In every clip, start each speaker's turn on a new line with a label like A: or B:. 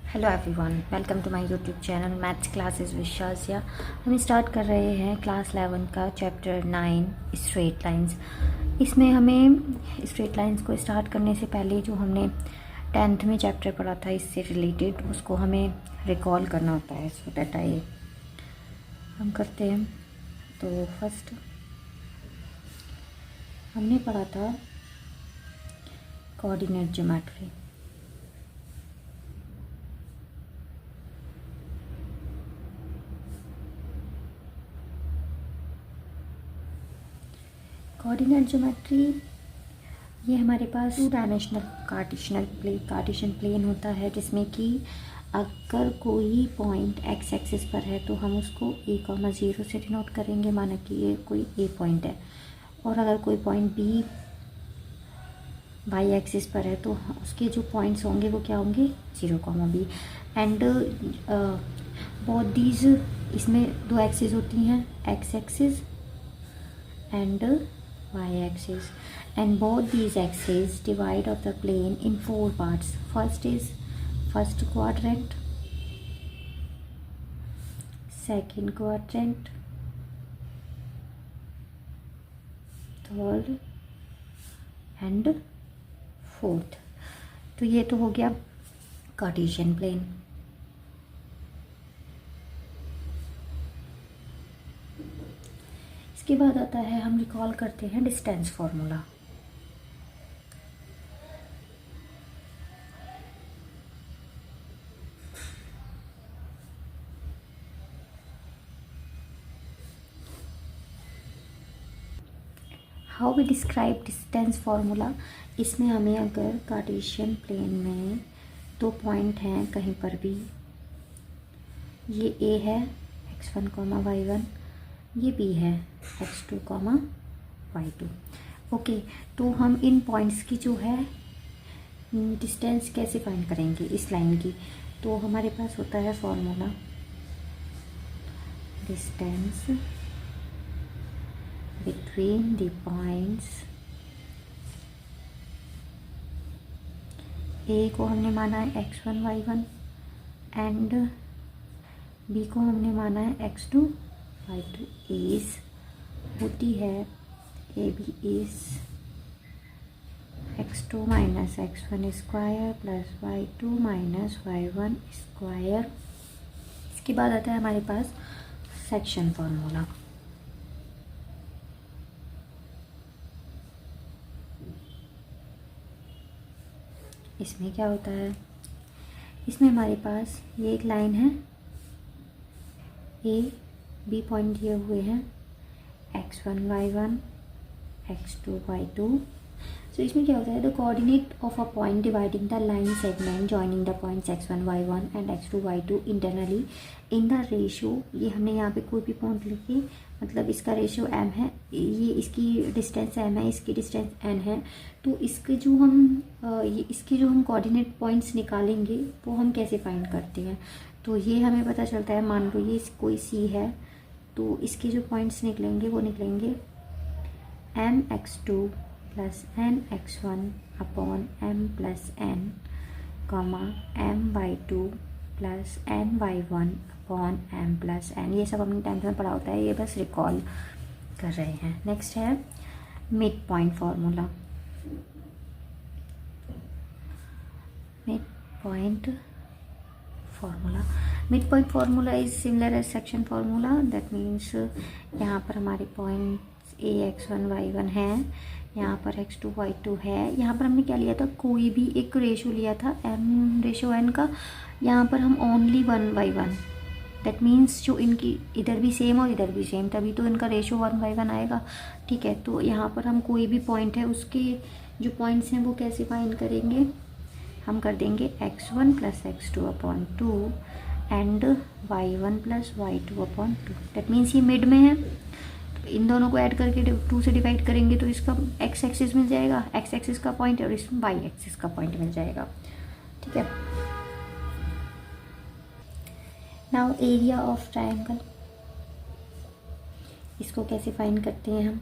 A: Hello everyone, welcome to my YouTube channel maths classes with Shazia. हम start कर रहे हैं क्लास 11 का चैप्टर 9 स्ट्रेट लाइंस। इसमें हमें स्ट्रेट लाइंस को स्टार्ट करने से पहले जो हमने 10th में चैप्टर पढ़ा था इससे रिलेटेड उसको हमें रिकॉल करना होता है। सो दैट आइए हम करते हैं। तो फर्स्ट हमने पढ़ा था कोऑर्डिनेट ज्योमेट्री। कोऑर्डिनेट ज्योमेट्री ये हमारे पास 2 डायमेंशनल कार्टेशियन प्लेन होता है, जिसमें कि अगर कोई पॉइंट एक्स एक्सिस पर है तो हम उसको a,0 से डिनोट करेंगे, माना कि ये कोई ए पॉइंट है। और अगर कोई पॉइंट बी वाई एक्सिस पर है तो उसके जो पॉइंट्स होंगे वो क्या होंगे, 0,b। एंड बोथ दीज, इसमें 2 एक्सिस होती हैं, x axis and y-axis, and both these axes divide of the plane in 4 parts. First is first quadrant, second quadrant, third and fourth। तो ये तो हो गया कार्टेशियन प्लेन। इसके बाद आता है, हम रिकॉल करते हैं distance formula. How we describe distance formula. इसमें हमें अगर कार्टेशियन प्लेन में 2 पॉइंट हैं कहीं पर भी, ये ए है x1, y1, ये बी है x2, y2। ओके, तो हम इन पॉइंट्स की जो है डिस्टेंस कैसे फाइंड करेंगे इस लाइन की। तो हमारे पास होता है formula distance between the points. A को हमने माना है x1, y1 एंड बी को हमने माना है x2, y2। इज होती है A B is x2 minus x1 square plus y2 minus y1 square. इसके बाद आता है हमारे पास सेक्शन फार्मूला। इसमें क्या होता है, इसमें हमारे पास ये एक लाइन है, ए बी पॉइंट दिए हुए हैं, x1 y1 x2 y2। सो इसमें क्या होता है, the coordinate of a point dividing the line segment joining the points x1 y1 and x2 y2 internally in the ratio. ये हमने यहाँ पे कोई भी पॉइंट लेके, मतलब इसका रेशियो m है, ये इसकी डिस्टेंस m है, इसकी डिस्टेंस n है। तो इसके जो हम कोऑर्डिनेट पॉइंट्स निकालेंगे वो हम कैसे फाइंड करते हैं। तो ये हमें पता चलता है, मान लो ये कोई c है, तो इसके जो पॉइंट्स निकलेंगे वो निकलेंगे m x2 plus n x1 upon m plus n, m y2 plus n y1 upon m plus n। ये सब हमने 10th में पढ़ा होता है, ये बस रिकॉल कर रहे हैं। नेक्स्ट है mid point formula. Mid point formula is similar as section formula. That means यहाँ पर हमारे पॉइंट्स a x1 y1 है, यहाँ पर x2 y2 है। यहाँ पर हमने क्या लिया था, कोई भी एक रेशो लिया था m/n का। यहाँ पर हम ओनली 1/1, दैट मीन्स जो इनकी इधर भी सेम और इधर भी सेम, तभी तो इनका रेशो 1/1 आएगा। ठीक है, तो यहाँ पर हम कोई भी पॉइंट है उसके जो पॉइंट्स हैं वो कैसे फाइंड करेंगे, हम कर देंगे x1 plus x2 upon 2 and y1 plus y2 upon 2। That means ये मिड में है, तो इन दोनों को ऐड करके 2 से डिवाइड करेंगे तो इसका x एक्सिस मिल जाएगा, x एक्सिस का पॉइंट, और इसमें y एक्सिस का पॉइंट मिल जाएगा। ठीक है, नाउ एरिया ऑफ ट्रायंगल, इसको कैसे फाइंड करते हैं हम।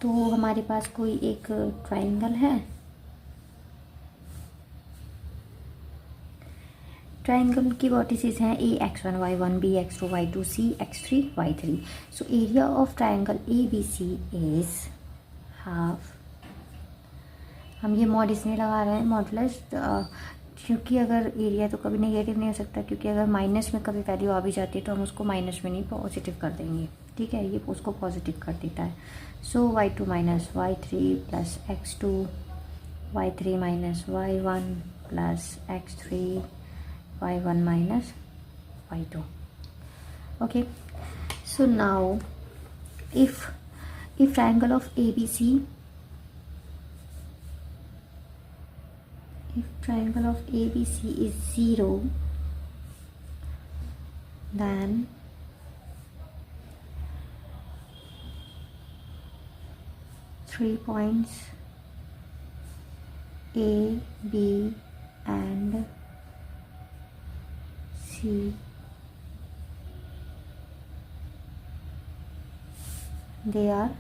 A: तो हमारे पास कोई एक ट्रायंगल है ट्राइंगल की वर्टिसेस हैं A x1 y1, b x2 y2, c x3 y3. So area of triangle A B C is half. हम ये मॉड इसलिए लगा रहे हैं मॉडुलस क्योंकि अगर एरिया तो कभी नेगेटिव नहीं हो सकता, क्योंकि अगर माइनस में कभी वैल्यू आ भी जाती है तो हम उसको माइनस में नहीं पॉजिटिव कर देंगे. ठीक है, ये उसको पॉजिटिव कर देता है. सो y2 minus y3 plus x2, y3 minus y1 plus x3, y1 minus y2. Okay, so now if triangle of ABC, if triangle of ABC is 0, then three points A, B and C they are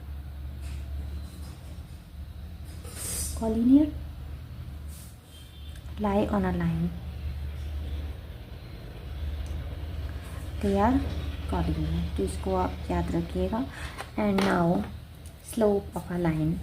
A: collinear, lie on a line. They are collinear. तो इसको आप याद रखिएगा. And now slope of a line.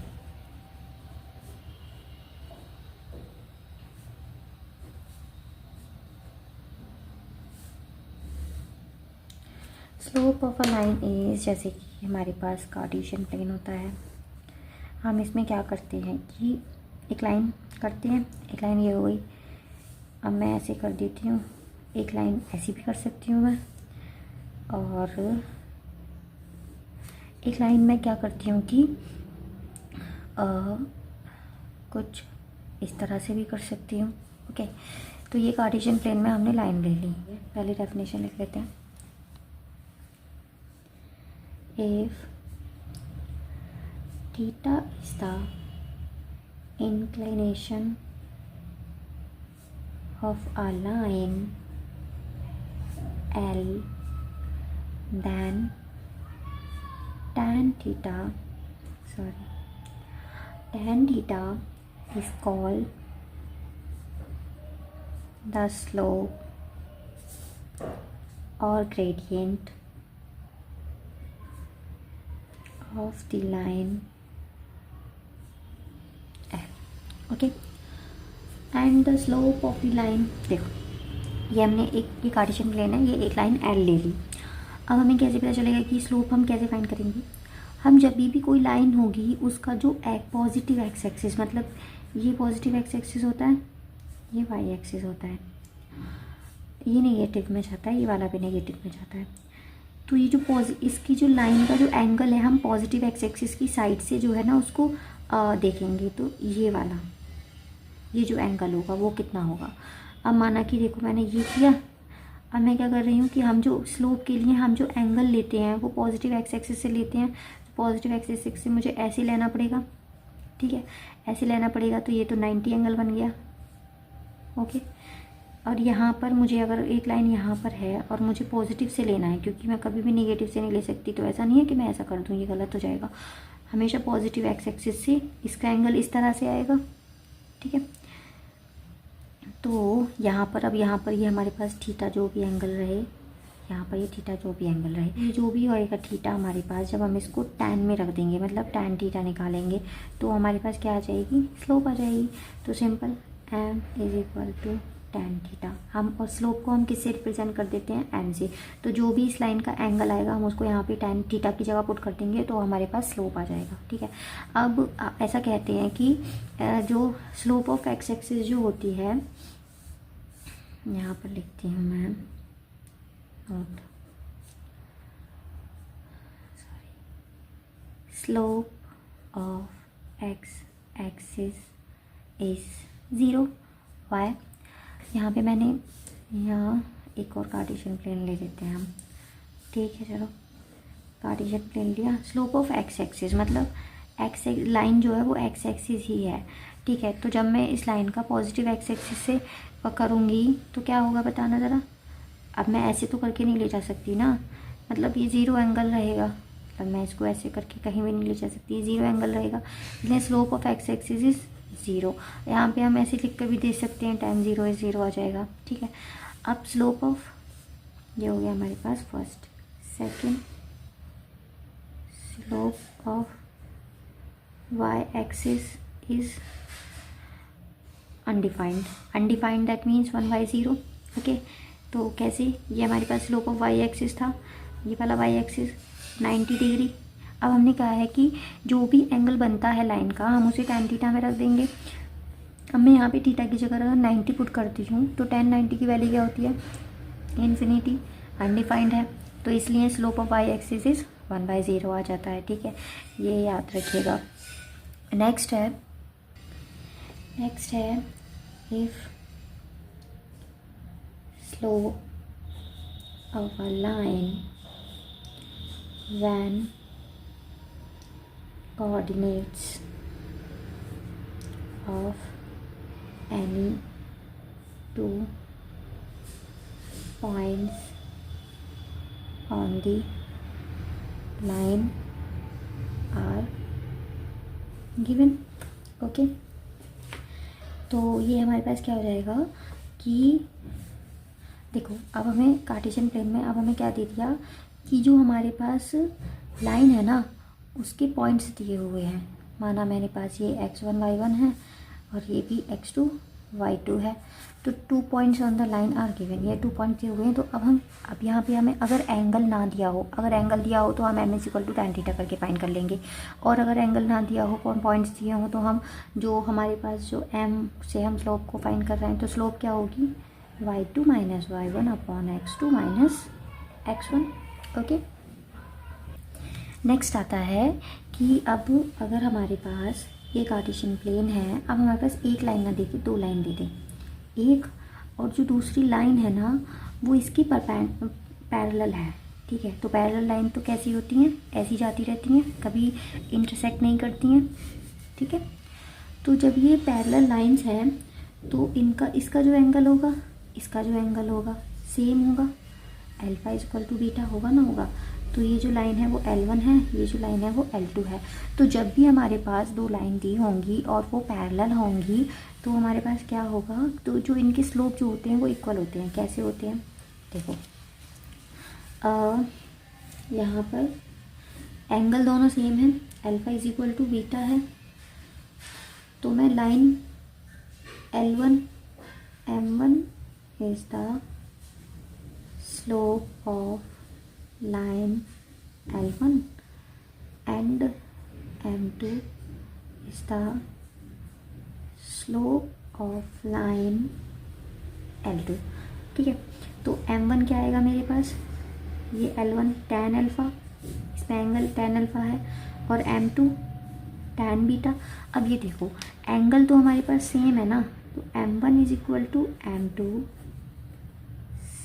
A: Slope of a line is, जैसे कि हमारे पास Cartesian plane होता है, हम इसमें क्या करते हैं कि एक लाइन करते हैं. एक लाइन ये हो गई. अब मैं ऐसे कर देती हूँ. एक लाइन ऐसी भी कर सकती हूँ मैं, और एक लाइन में क्या करती हूँ कि कुछ इस तरह से भी कर सकती हूँ. ओके, तो ये कार्टेशियन प्लेन में हमने लाइन ले ली. पहले डेफिनेशन लिख लेते हैं. If theta is the inclination of a line L, then tan theta is called the slope or gradient of the line L. Okay, and the slope of the line, देखो ये हमने ये Cartesian plane है, ये एक line L ले ली. अब हमें कैसे पता चलेगा कि स्लोप हम कैसे फाइंड करेंगे? हम जब भी कोई लाइन होगी उसका जो पॉजिटिव एक्स एक्सिस, मतलब ये पॉजिटिव एक्स एक्सिस होता है, ये वाई एक्सिस होता है, ये नेगेटिव में जाता है, ये वाला भी नेगेटिव में जाता है. तो ये जो इसकी जो लाइन का जो एंगल है, हम पॉजिटिव एक्स एक्सिस की साइड से जो है ना उसको देखेंगे. तो ये वाला, ये जो एंगल होगा वो कितना होगा. अब माना कि देखो मैंने ये किया. अब मैं क्या कर रही हूँ कि हम जो स्लोप के लिए हम जो एंगल लेते हैं वो पॉजिटिव एक्स एक्सिस से लेते हैं. पॉजिटिव एक्स एक्सिस से मुझे ऐसे लेना पड़ेगा. ठीक है, ऐसे लेना पड़ेगा. तो ये तो 90 एंगल बन गया. ओके, और यहाँ पर मुझे अगर एक लाइन यहाँ पर है और मुझे पॉजिटिव से लेना है, क्योंकि मैं कभी भी नेगेटिव से नहीं ले सकती, तो ऐसा नहीं है कि मैं ऐसा कर दूँ, ये गलत हो जाएगा. हमेशा पॉजिटिव एक्स एक्सिस से इसका एंगल इस तरह से आएगा. ठीक है, तो यहाँ पर अब यहाँ पर ये हमारे पास थीटा जो भी एंगल रहे, यहाँ पर ये थीटा जो भी एंगल रहे, ये जो भी होएगा थीटा हमारे पास, जब हम इसको टैन में रख देंगे, मतलब टैन थीटा निकालेंगे, तो हमारे पास क्या आ जाएगी? स्लोप आ जाएगी. तो simple m is equal to tan theta. हम और स्लोप को हम किससे रिप्रेजेंट कर देते हैं? m से. तो जो भी इस लाइन का एंगल आएगा हम उसको यहाँ पे टैन थीटा की जगह पुट कर देंगे, तो हमारे पास स्लोप आ जाएगा. ठीक है, अब ऐसा कहते हैं कि जो स्लोप ऑफ एक्स एक्सिस जो होती है, यहाँ पर लिखती हूँ मैं note, slope of X axis is 0. Y? यहाँ पे मैंने यहाँ एक और कार्टेशियन प्लेन ले लेते हैं हम. ठीक है, चलो कार्टेशियन प्लेन लिया. स्लोप ऑफ एक्स एक्सिस मतलब एक्स लाइन जो है वो एक्स एक्सिस ही है. ठीक है, तो जब मैं इस लाइन का पॉजिटिव एक्स एक्सिस से करूँगी तो क्या होगा बताना ज़रा. अब मैं ऐसे तो करके नहीं ले जा सकती ना, मतलब ये 0 एंगल रहेगा. मतलब मैं इसको ऐसे करके कहीं भी नहीं ले जा सकती, 0 एंगल रहेगा. इसलिए slope of X axis is 0. यहाँ पे हम ऐसे लिख कर भी दे सकते हैं, टाइम 0 इज 0 आ जाएगा. ठीक है, अब स्लोप ऑफ, ये हो गया हमारे पास first, second slope of y axis is undefined, undefined that means 1/0। Okay, तो कैसे, ये हमारे पास स्लोप ऑफ y एक्सिस था, ये वाला y एक्सिस 90 डिग्री। अब हमने कहा है कि जो भी एंगल बनता है लाइन का हम उसे tan थीटा में रख देंगे। अब मैं यहाँ पे थीटा की जगह अगर 90 पुट करती हूँ तो tan 90 की वैल्यू क्या होती है, इन्फिनिटी, अनडिफाइंड है, तो इसलिए slope of y axis is 1/0 आ जाता है। ठीक है, ये याद रखिएगा। नेक्स्ट है if slope of a line when coordinates of any two points on the line are given। Okay, तो ये हमारे पास क्या हो जाएगा कि देखो, अब हमें कार्टेशियन प्लेन में अब हमें क्या दे दिया कि जो हमारे पास लाइन है ना उसके पॉइंट्स दिए हुए हैं। माना मेरे पास ये x1 y1 है और ये भी x2 y2 है, तो 2 points on the line are given, ये 2 पॉइंट दिए हुए हैं। तो अब यहाँ पे हमें अगर एंगल ना दिया हो, अगर एंगल दिया हो तो हम m=tan थीटा करके फाइंड कर लेंगे, और अगर एंगल ना दिया हो, कौन पॉइंट्स दिए हो, तो हम जो हमारे पास जो m से हम स्लोप को फाइंड कर रहे हैं, तो स्लोप क्या होगी y2 minus y1 upon x2 minus x1। Okay, next आता है कि अब अगर हमारे पास ये कार्टेशियन प्लेन है, अब हमारे पास एक लाइन ना दे के 2 लाइन दे दें, एक, और जो दूसरी लाइन है ना वो इसकी पैरेलल है। ठीक है, तो पैरेलल लाइन तो कैसी होती हैं, ऐसी जाती रहती हैं, कभी इंटरसेक्ट नहीं करती हैं। ठीक है, तो जब ये पैरेलल लाइंस हैं तो इसका जो एंगल होगा, इसका जो एंगल होगा सेम होगा, अल्फा इक्वल टू बीटा होगा ना, होगा। तो ये जो लाइन है वो L1 है, ये जो लाइन है वो L2 है। तो जब भी हमारे पास 2 लाइन दी होंगी और वो पैरेलल होंगी तो हमारे पास क्या होगा, तो जो इनके स्लोप जो होते हैं वो इक्वल होते हैं। कैसे होते हैं, देखो, यहाँ पर एंगल दोनों सेम है, alpha is equal to beta है, तो मैं line L1 M1 is the slope of line L1 and M2 is the slope of line L2। ठीक है, तो M1 क्या आएगा मेरे पास, ये L1 tan अल्फ़ा, इसमें एंगल tan अल्फ़ा है, और M2 tan बीटा। अब ये देखो एंगल तो हमारे पास सेम है ना, तो M1 is equal to M2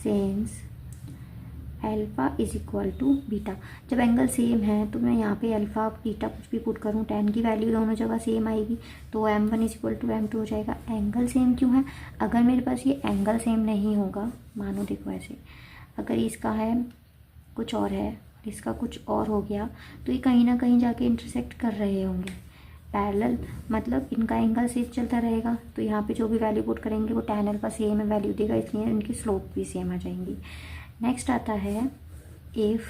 A: since alpha is equal to beta. जब एंगल सेम है तो मैं यहाँ पे अल्फ़ा बीटा कुछ भी पुट करूँ, tan की वैल्यू दोनों जगह सेम आएगी, तो M1 is equal to M2 हो जाएगा। एंगल सेम क्यों है, अगर मेरे पास ये एंगल सेम नहीं होगा, मानो देखो ऐसे, अगर इसका है कुछ और है इसका कुछ और हो गया, तो ये कहीं ना कहीं जाके इंटरसेक्ट कर रहे होंगे। पैरेलल मतलब इनका एंगल सेम चलता रहेगा, तो यहाँ पे जो भी वैल्यू पुट करेंगे वो tan अल्फ़ा सेम वैल्यू देगा, इसलिए इनकी स्लोप भी सेम आ जाएंगी। नेक्स्ट आता है if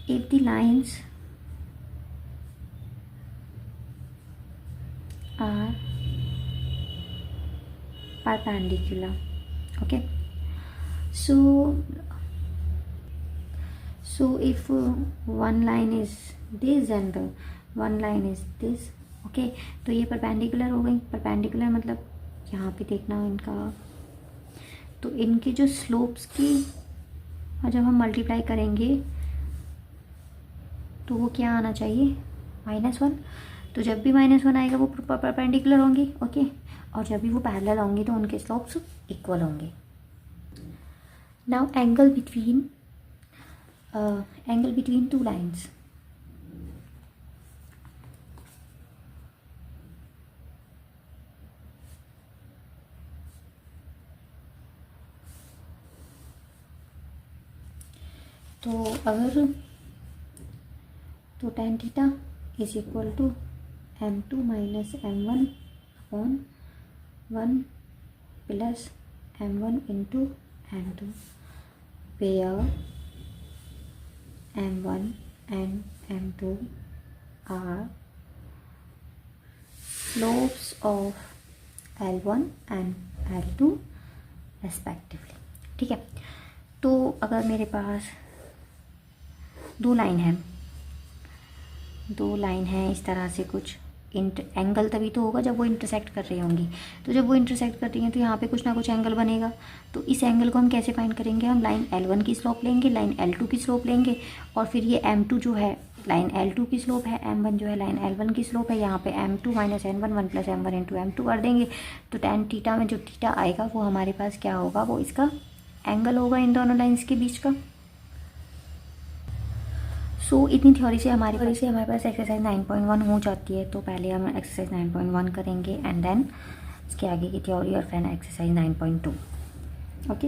A: the lines are perpendicular। okay, so if one line is this and the one line is this, okay, तो ये परपेंडिकुलर हो गई। परपेंडिकुलर मतलब यहाँ पे देखना इनका, तो इनके जो स्लोप्स की और जब हम मल्टीप्लाई करेंगे तो वो क्या आना चाहिए, -1। तो जब भी -1 आएगा वो परपेंडिकुलर होंगी, ओके, और जब भी वो पैरेलल होंगी तो उनके स्लोप्स इक्वल होंगे। नाउ एंगल बिटवीन 2 लाइन्स, तो अगर तो tan theta is equal to M2 minus M1 upon 1 plus m1 into m2 where m1 and m2 are slopes of L1 and L2 respectively. ठीक है, तो अगर मेरे पास दो लाइन है इस तरह से कुछ एंगल तभी तो होगा जब वो इंटरसेक्ट कर रही होंगी। तो जब वो इंटरसेक्ट कर रही हैं तो यहाँ पे कुछ ना कुछ एंगल बनेगा। तो इस एंगल को हम कैसे फाइंड करेंगे? हम लाइन L1 की स्लोप लेंगे, लाइन L2 की स्लोप लेंगे, और फिर ये M2 जो है लाइन L2 की स्लोप है, M1 जो है लाइन L1 की स्लोप है, यहाँ पे M2 minus N1 1 plus M1 into M2 कर देंगे। तो tan थीटा में जो थीटा आएगा वो हमारे पास क्या होगा? वो इसका एंगल होगा इन दोनों लाइन्स के बीच का। सो इतनी थ्योरी से हमारे पास एक्सरसाइज 9.1 हो जाती है। तो पहले हम एक्सरसाइज 9.1 करेंगे एंड देन इसके आगे की थ्योरी और फिर एक्सरसाइज 9.2। ओके।